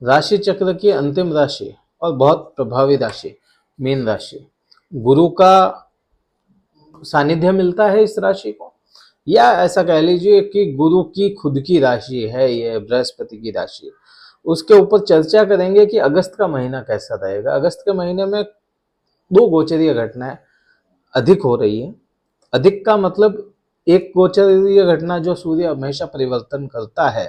राशि चक्र की अंतिम राशि और बहुत प्रभावी राशि मीन राशि। गुरु का सानिध्य मिलता है इस राशि को, या ऐसा कह लीजिए कि गुरु की खुद की राशि है ये, बृहस्पति की राशि। उसके ऊपर चर्चा करेंगे कि अगस्त का महीना कैसा रहेगा। अगस्त के महीने में दो गोचरीय घटनाएं अधिक हो रही है। अधिक का मतलब एक गोचरीय घटना जो सूर्य हमेशा परिवर्तन करता है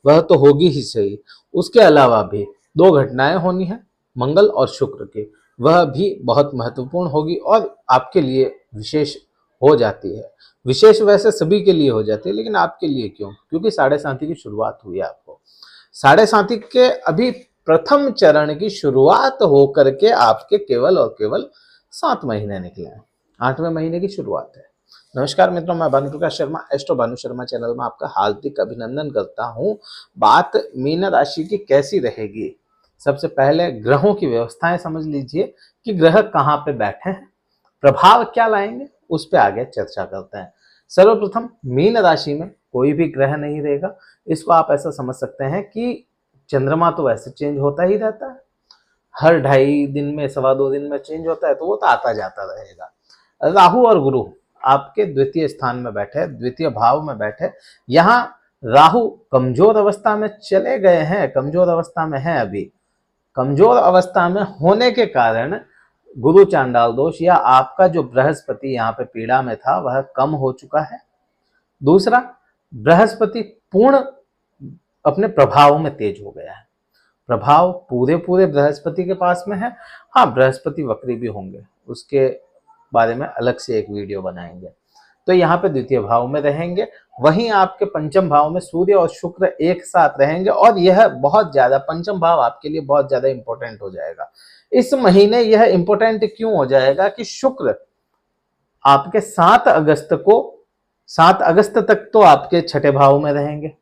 वह तो होगी ही सही, उसके अलावा भी दो घटनाएं होनी है मंगल और शुक्र की, वह भी बहुत महत्वपूर्ण होगी और आपके लिए विशेष हो जाती है। विशेष वैसे सभी के लिए हो जाती है, लेकिन आपके लिए क्यों? क्योंकि साढ़े साथी की शुरुआत हुई है आपको। साढ़े साथी के अभी प्रथम चरण की शुरुआत होकर के आपके केवल और केवल 7 महीने निकले हैं। 8वें महीने की शुरुआत है। नमस्कार मित्रों, मैं भानु प्रकाश शर्मा, एस्ट्रो भानु शर्मा चैनल में आपका हार्दिक अभिनंदन करता हूं। बात मीन राशि की कैसी रहेगी, सबसे पहले ग्रहों की व्यवस्थाएं समझ लीजिए कि ग्रह कहां पे बैठे हैं, प्रभाव क्या लाएंगे, उस पर आगे चर्चा करते हैं। सर्वप्रथम मीन राशि में कोई भी ग्रह नहीं रहेगा। इसको आप ऐसा समझ सकते हैं कि चंद्रमा तो वैसे चेंज होता ही रहता है, हर 2.5 दिन में, 2.25 दिन में चेंज होता है, तो वो तो आता जाता रहेगा। राहु और गुरु आपके द्वितीय स्थान में बैठे, द्वितीय भाव में बैठे। यहाँ राहु कमजोर अवस्था में चले गए हैं, कमजोर अवस्था में है अभी। कमजोर अवस्था में होने के कारण गुरु चांडाल दोष या आपका जो बृहस्पति यहाँ पे पीड़ा में था वह कम हो चुका है। दूसरा, बृहस्पति पूर्ण अपने प्रभाव में तेज हो गया है। प्रभाव पूरे बृहस्पति के पास में है। हाँ, बृहस्पति वक्री भी होंगे, उसके बारे में अलग से एक वीडियो बनाएंगे। तो यहाँ पे द्वितीय भाव में रहेंगे। वहीं आपके पंचम भाव में सूर्य और शुक्र एक साथ रहेंगे और यह बहुत ज्यादा, पंचम भाव आपके लिए बहुत ज्यादा इंपॉर्टेंट हो जाएगा इस महीने। यह इंपॉर्टेंट क्यों हो जाएगा कि शुक्र आपके 7 अगस्त तक तो आपके छठे भाव में रहेंगे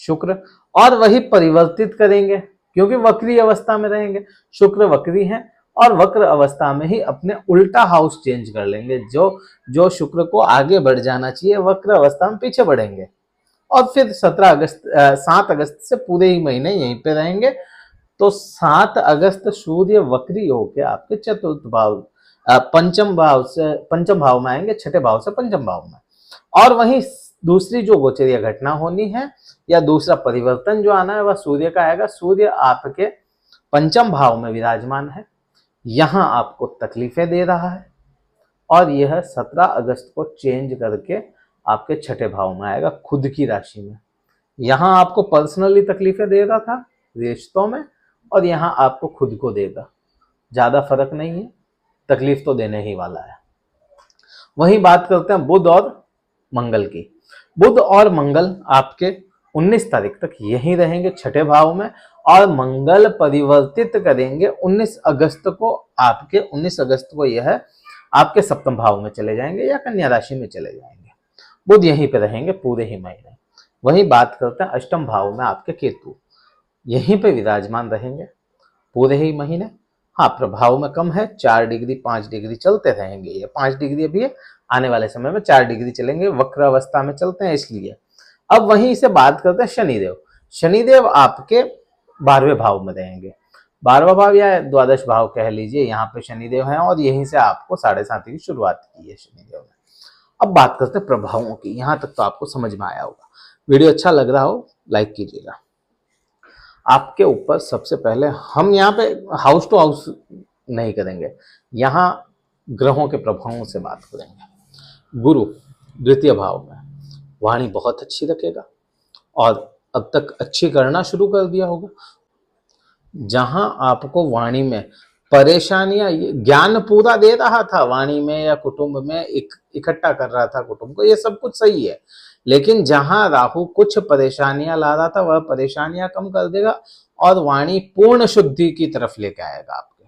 शुक्र, और वही परिवर्तित करेंगे क्योंकि वक्री अवस्था में रहेंगे। शुक्र वक्री हैं और वक्र अवस्था में ही अपने उल्टा हाउस चेंज कर लेंगे। जो शुक्र को आगे बढ़ जाना चाहिए वक्र अवस्था में पीछे बढ़ेंगे और फिर 7 अगस्त से पूरे ही महीने यहीं पे रहेंगे। तो 7 अगस्त सूर्य वक्री होके आपके चतुर्थ भाव, पंचम भाव में आएंगे, छठे भाव से पंचम भाव में। और वहीं दूसरी जो गोचरीय घटना होनी है या दूसरा परिवर्तन जो आना है वह सूर्य का आएगा। सूर्य आपके पंचम भाव में विराजमान है, यहां आपको तकलीफें दे रहा है और यह 17 अगस्त को चेंज करके आपके छठे भाव में आएगा, खुद की राशि में। यहां आपको पर्सनली तकलीफें दे रहा था रिश्तों में, और यहां आपको खुद को देगा। ज्यादा फर्क नहीं है, तकलीफ तो देने ही वाला है। वहीं बात करते हैं बुध और मंगल की। बुध और मंगल आपके 19 तारीख तक यहीं रहेंगे छठे भाव में, और मंगल परिवर्तित करेंगे 19 अगस्त को। आपके 19 अगस्त को यह आपके सप्तम भाव में चले जाएंगे या कन्या राशि में चले जाएंगे। बुध यहीं पे रहेंगे पूरे ही महीने। वहीं बात करते हैं अष्टम भाव में आपके केतु, यहीं पे विराजमान रहेंगे पूरे ही महीने। हाँ, प्रभाव में कम है, 4 डिग्री 5 डिग्री चलते रहेंगे। ये 5 डिग्री अभी है, आने वाले समय में 4 डिग्री चलेंगे, वक्र अवस्था में चलते हैं इसलिए। अब वहीं से बात करते हैं शनिदेव। शनिदेव आपके 12वें भाव में रहेंगे। 12वां भाव या द्वादश भाव कह लीजिए, यहाँ पे शनिदेव हैं और यहीं से आपको साढ़े साथी की शुरुआत की है शनिदेव ने। अब बात करते हैं प्रभावों की। यहाँ तक तो आपको समझ में आया होगा। वीडियो अच्छा लग रहा हो लाइक कीजिएगा। आपके ऊपर सबसे पहले हम यहाँ पे हाउस टू हाउस नहीं करेंगे, यहाँ ग्रहों के प्रभावों से बात करेंगे। गुरु द्वितीय भाव में, वाणी बहुत अच्छी रखेगा और अब तक अच्छी करना शुरू कर दिया होगा। जहां आपको वाणी में परेशानियां, ज्ञान पूरा दे रहा था वाणी में या कुटुंब में, इकट्ठा कर रहा था कुटुंब को, ये सब कुछ सही है। लेकिन जहां राहु कुछ परेशानियां ला रहा था वह परेशानियां कम कर देगा और वाणी पूर्ण शुद्धि की तरफ लेके आएगा। आपके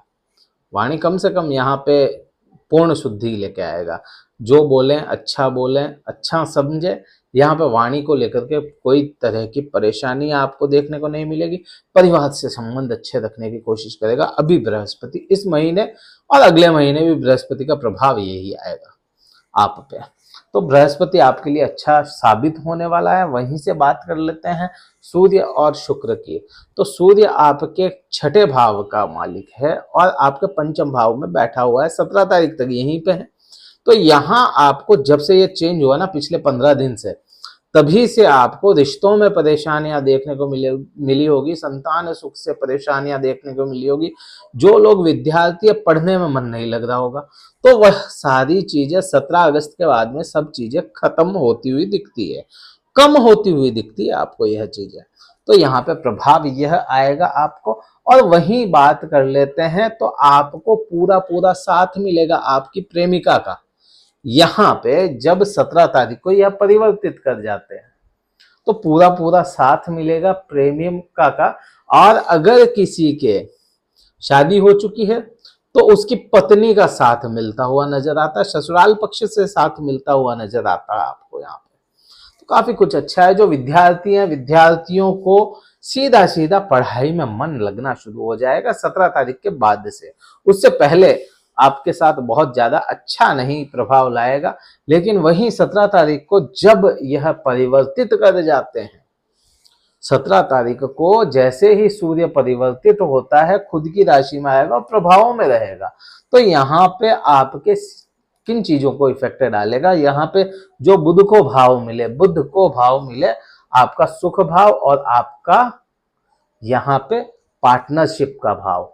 वाणी कम से कम यहाँ पे पूर्ण शुद्धि लेके आएगा। जो बोलें अच्छा समझे। यहाँ पे वाणी को लेकर के कोई तरह की परेशानी आपको देखने को नहीं मिलेगी। परिवार से संबंध अच्छे रखने की कोशिश करेगा अभी बृहस्पति, इस महीने और अगले महीने भी बृहस्पति का प्रभाव यही आएगा आप पे। तो बृहस्पति आपके लिए अच्छा साबित होने वाला है। वहीं से बात कर लेते हैं सूर्य और शुक्र की। तो सूर्य आपके छठे भाव का मालिक है और आपके पंचम भाव में बैठा हुआ है, 17 तारीख तक यहीं पे है। तो यहाँ आपको जब से ये चेंज हुआ ना पिछले 15 दिन से, तभी से आपको रिश्तों में परेशानियां देखने को मिली होगी, संतान सुख से परेशानियां देखने को मिली होगी। जो लोग विद्यार्थी है, पढ़ने में मन नहीं लग रहा होगा, तो वह सारी चीजें 17 अगस्त के बाद में सब चीजें खत्म होती हुई दिखती है, कम होती हुई दिखती है आपको यह चीजें। तो यहाँ पे प्रभाव यह आएगा आपको। और वही बात कर लेते हैं तो आपको पूरा पूरा साथ मिलेगा आपकी प्रेमिका का। यहाँ पे जब 17 तारीख को यह परिवर्तित कर जाते हैं तो पूरा पूरा साथ मिलेगा प्रेमिका का। और अगर किसी के शादी हो चुकी है तो उसकी पत्नी का साथ मिलता हुआ नजर आता है, ससुराल पक्ष से साथ मिलता हुआ नजर आता है आपको यहाँ पे। तो काफी कुछ अच्छा है। जो विद्यार्थी हैं, विद्यार्थियों को सीधा सीधा पढ़ाई में मन लगना शुरू हो जाएगा 17 तारीख के बाद से। उससे पहले आपके साथ बहुत ज्यादा अच्छा नहीं प्रभाव लाएगा, लेकिन वहीं 17 तारीख को जब यह परिवर्तित कर जाते हैं, 17 तारीख को जैसे ही सूर्य परिवर्तित होता है खुद की राशि में आएगा और प्रभावों में रहेगा। तो यहाँ पे आपके किन चीजों को इफेक्ट डालेगा, यहाँ पे जो बुध को भाव मिले आपका सुख भाव और आपका यहाँ पे पार्टनरशिप का भाव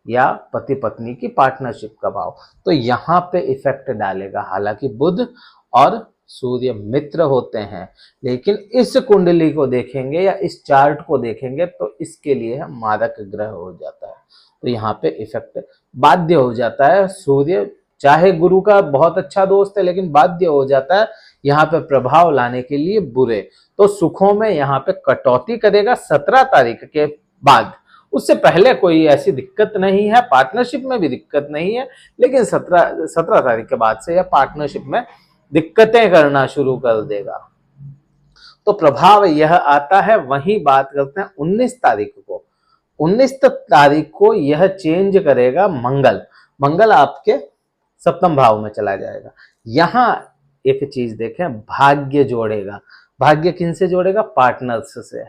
या पति पत्नी की पार्टनरशिप का भाव, तो यहाँ पे इफेक्ट डालेगा। हालांकि बुध और सूर्य मित्र होते हैं, लेकिन इस कुंडली को देखेंगे या इस चार्ट को देखेंगे तो इसके लिए मारक ग्रह हो जाता है। तो यहाँ पे इफेक्ट बाध्य हो जाता है। सूर्य चाहे गुरु का बहुत अच्छा दोस्त है, लेकिन बाध्य हो जाता है यहाँ पे प्रभाव लाने के लिए बुरे। तो सुखों में यहाँ पे कटौती करेगा 17 तारीख के बाद। उससे पहले कोई ऐसी दिक्कत नहीं है, पार्टनरशिप में भी दिक्कत नहीं है, लेकिन 17 तारीख के बाद से यह पार्टनरशिप में दिक्कतें करना शुरू कर देगा। तो प्रभाव यह आता है। वही बात करते हैं 19 तारीख को। 19 तारीख को यह चेंज करेगा मंगल आपके सप्तम भाव में चला जाएगा। यहां एक चीज देखें, भाग्य जोड़ेगा। भाग्य किन से जोड़ेगा? पार्टनर्स से।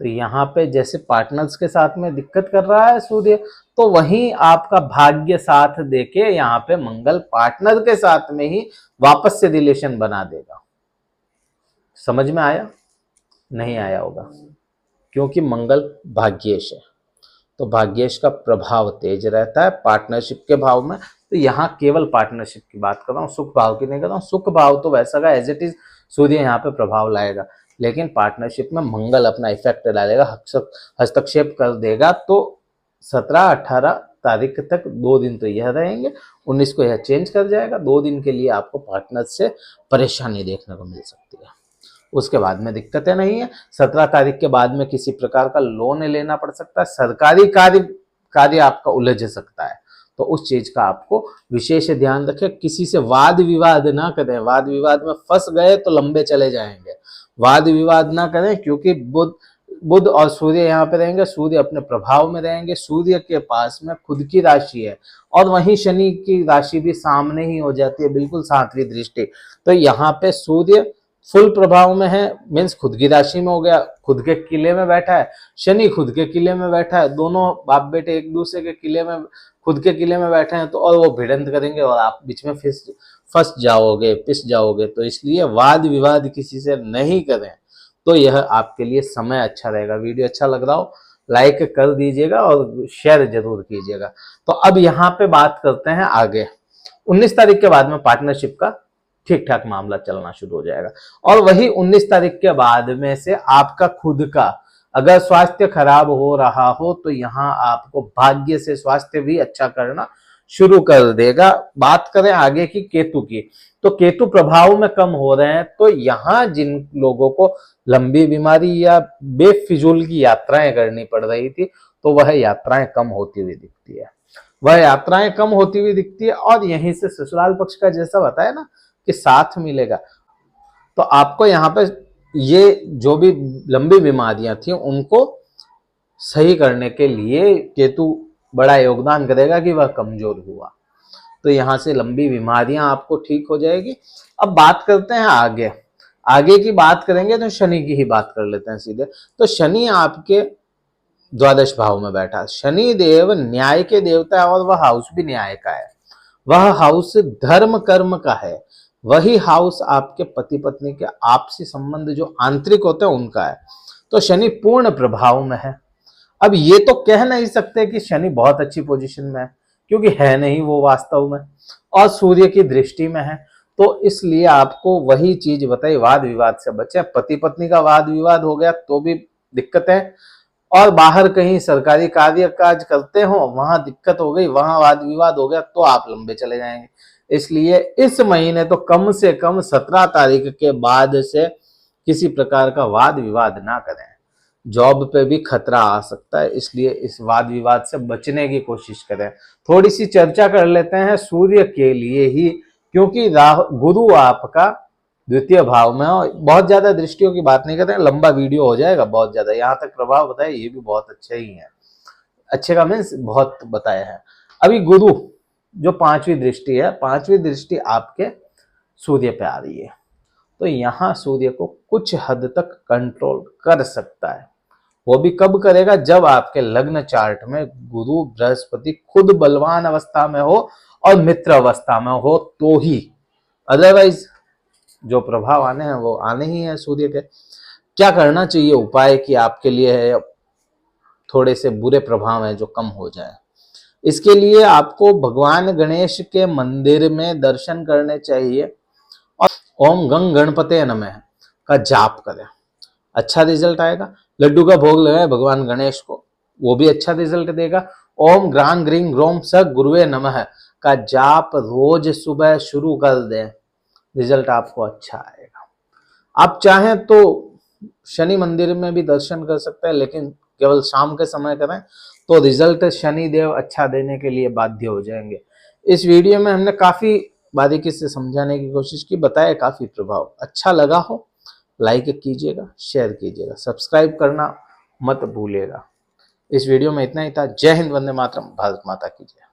तो यहाँ पे जैसे पार्टनर्स के साथ में दिक्कत कर रहा है सूर्य, तो वहीं आपका भाग्य साथ देके यहाँ पे मंगल पार्टनर के साथ में ही वापस से रिलेशन बना देगा। समझ में आया? नहीं आया होगा, क्योंकि मंगल भाग्येश है, तो भाग्येश का प्रभाव तेज रहता है पार्टनरशिप के भाव में। तो यहाँ केवल पार्टनरशिप की बात कर रहा हूँ, सुख भाव की नहीं कर रहा हूँ। सुख भाव तो वैसा का एज इट इज सूर्य यहाँ पे प्रभाव लाएगा, लेकिन पार्टनरशिप में मंगल अपना इफेक्ट डालेगा, हस्तक्षेप कर देगा। तो 17-18 तारीख तक 2 दिन तो यह रहेंगे, 19 को यह चेंज कर जाएगा। 2 दिन के लिए आपको पार्टनर से परेशानी देखने को मिल सकती है, उसके बाद में दिक्कतें नहीं है। 17 तारीख के बाद में किसी प्रकार का लोन लेना पड़ सकता है, सरकारी कार्य आपका उलझ सकता है, तो उस चीज का आपको विशेष ध्यान रखें। किसी से वाद विवाद ना करें, वाद विवाद में फंस गए तो लंबे चले जाएंगे। वाद विवाद ना करें, क्योंकि बुध और सूर्य यहाँ पे रहेंगे, सूर्य अपने प्रभाव में रहेंगे। सूर्य के पास में खुद की राशि है और वहीं शनि की राशि भी सामने ही हो जाती है, बिल्कुल 7वीं दृष्टि। तो यहाँ पे सूर्य फुल प्रभाव में है, मीन्स खुद की राशि में हो गया, खुद के किले में बैठा है। शनि खुद के किले में बैठा है, दोनों बाप बेटे एक दूसरे के किले में, खुद के किले में बैठे हैं, तो और वो भिड़ंत करेंगे और आप बीच में फंस जाओगे, पिस जाओगे। तो इसलिए वाद विवाद किसी से नहीं करें, तो यह आपके लिए समय अच्छा रहेगा। वीडियो अच्छा लग रहा हो लाइक कर दीजिएगा और शेयर जरूर कीजिएगा। तो अब यहाँ पे बात करते हैं आगे। 19 तारीख के बाद में पार्टनरशिप का ठीक ठाक मामला चलना शुरू हो जाएगा, और वही 19 तारीख के बाद में से आपका खुद का अगर स्वास्थ्य खराब हो रहा हो तो यहाँ आपको भाग्य से स्वास्थ्य भी अच्छा करना शुरू कर देगा। बात करें आगे की केतु की, तो केतु प्रभाव में कम हो रहे हैं, तो यहाँ जिन लोगों को लंबी बीमारी या बेफिजूल की यात्राएं करनी पड़ रही थी, तो वह यात्राएं कम होती हुई दिखती है, और यहीं से ससुराल पक्ष का जैसा बताया ना कि साथ मिलेगा, तो आपको यहाँ पे ये जो भी लंबी बीमारियां थी उनको सही करने के लिए केतु बड़ा योगदान करेगा कि वह कमजोर हुआ। तो यहाँ से लंबी बीमारियां आपको ठीक हो जाएगी। अब बात करते हैं आगे। आगे की बात करेंगे तो शनि की ही बात कर लेते हैं सीधे। तो शनि आपके द्वादश भाव में बैठा। शनि देव न्याय के देवता है और वह हाउस भी न्याय का है। वह हाउस धर्म कर्म का है। वही हाउस आपके पति पत्नी के आपसी संबंध जो आंतरिक होते हैं उनका है। तो शनि पूर्ण प्रभाव में है। अब ये तो कह नहीं सकते कि शनि बहुत अच्छी पोजीशन में है, क्योंकि है नहीं वो वास्तव में, और सूर्य की दृष्टि में है। तो इसलिए आपको वही चीज बताई, वाद विवाद से बचे। पति पत्नी का वाद विवाद हो गया तो भी दिक्कत है, और बाहर कहीं सरकारी कार्य काज करते हो वहां दिक्कत हो गई, वहां वाद विवाद हो गया तो आप लंबे चले जाएंगे। इसलिए इस महीने तो कम से कम 17 तारीख के बाद से किसी प्रकार का वाद विवाद ना करें। जॉब पे भी खतरा आ सकता है, इसलिए इस वाद विवाद से बचने की कोशिश करें। थोड़ी सी चर्चा कर लेते हैं सूर्य के लिए ही, क्योंकि गुरु आपका द्वितीय भाव में, और बहुत ज्यादा दृष्टियों की बात नहीं करते हैं, लंबा वीडियो हो जाएगा बहुत ज्यादा। यहाँ तक प्रभाव बताया, ये भी बहुत अच्छे ही है। अच्छे का मीन्स बहुत बताया है। अभी गुरु जो पांचवी दृष्टि है, पांचवी दृष्टि आपके सूर्य पे आ रही है, तो यहाँ सूर्य को कुछ हद तक कंट्रोल कर सकता है। वो भी कब करेगा? जब आपके लग्न चार्ट में गुरु बृहस्पति खुद बलवान अवस्था में हो और मित्र अवस्था में हो तो ही। अदरवाइज जो प्रभाव आने हैं वो आने ही हैं सूर्य के। क्या करना चाहिए उपाय कि आपके लिए है थोड़े से बुरे प्रभाव हैं जो कम हो जाए? इसके लिए आपको भगवान गणेश के मंदिर में दर्शन करने चाहिए और ओम गंग गणपते नमः का जाप करें, अच्छा रिजल्ट आएगा। लड्डू का भोग लगाए भगवान गणेश को, वो भी अच्छा रिजल्ट देगा। ओम ग्रां ग्रीं ग्रोम स गुरुवे नमः का जाप रोज सुबह शुरू कर दें, रिजल्ट आपको अच्छा आएगा। आप चाहें तो शनि मंदिर में भी दर्शन कर सकते हैं, लेकिन केवल शाम के समय करें तो रिजल्ट शनि देव अच्छा देने के लिए बाध्य हो जाएंगे। इस वीडियो में हमने काफी बारीकी से समझाने की कोशिश की, बताया काफी प्रभाव। अच्छा लगा हो लाइक कीजिएगा, शेयर कीजिएगा, सब्सक्राइब करना मत भूलिएगा। इस वीडियो में इतना ही था। जय हिंद, वंदे मातरम, भारत माता की जय।